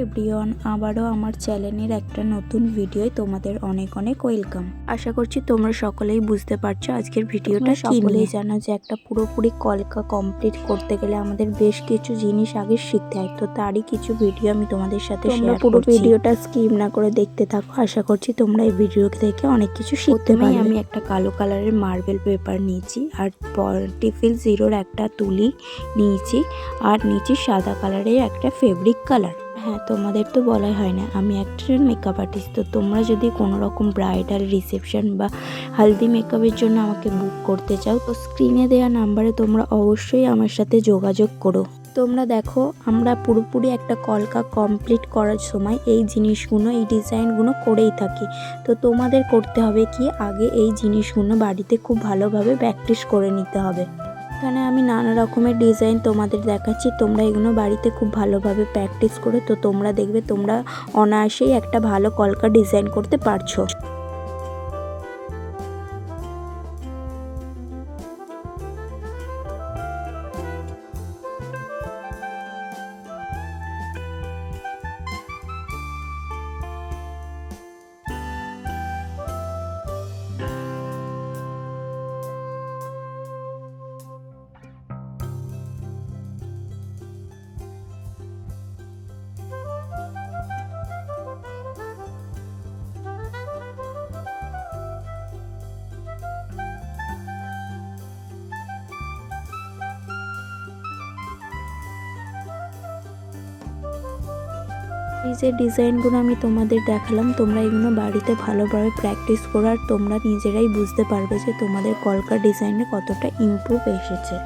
Everyone, আবারও আমার চ্যানেলের একটা নতুন ভিডিওয় তোমাদের অনেক অনেক ওয়েলকাম। আশা করছি তোমরা সকলেই বুঝতে পারছো আজকের ভিডিওটা সকলেই জানো যে একটা পুরোপুরি কলকা কমপ্লিট করতে গেলে আমাদের বেশ কিছু জিনিস আগে শিখতে হয়। তো তারই কিছু ভিডিও আমি তোমাদের সাথে শেয়ার করছি। পুরো ভিডিওটা স্কিপ না করে দেখতে থাকো। আশা করছি তোমরা এই ভিডিও থেকে অনেক কিছু শিখতে পারবে। আমি একটা কালো কালারের মার্বেল পেপার নিয়েছি আর টিফিল জিরোর একটা তুলি নিয়েছি আর নিচে সাদা কালারের একটা ফেব্রিক কালার। হ্যাঁ, তোমাদের তো বলাই হয় না, আমি একজন মেকআপ আর্টিস্ট। তো তোমরা যদি কোনো রকম ব্রাইডাল রিসেপশন বা হালদি মেকআপের জন্য আমাকে বুক করতে চাও তো স্ক্রিনে দেওয়া নাম্বারে তোমরা অবশ্যই আমার সাথে যোগাযোগ করো। তোমরা দেখো, আমরা পুরোপুরি একটা কলকা কমপ্লিট করার সময় এই জিনিসগুলো, এই ডিজাইনগুলো করেই থাকি। তো তোমাদের করতে হবে কি, আগে এই জিনিসগুলো বাড়িতে খুব ভালোভাবে প্র্যাকটিস করে নিতে হবে। এখানে আমি নানা রকমের ডিজাইন তোমাদের দেখাচ্ছি, তোমরা এগুলো বাড়িতে খুব ভালোভাবে প্র্যাকটিস করে তো তোমরা দেখবে তোমরা অনায়াসেই একটা ভালো কলকা ডিজাইন করতে পারছো। এই যে ডিজাইনগুলো আমি তোমাদের দেখালাম, তোমরা এগুলো বাড়িতে ভালোভাবে প্র্যাকটিস করো আর তোমরা নিজেরাই বুঝতে পারবে যে তোমাদের কলকা ডিজাইনে কতটা ইমপ্রুভ এসেছে।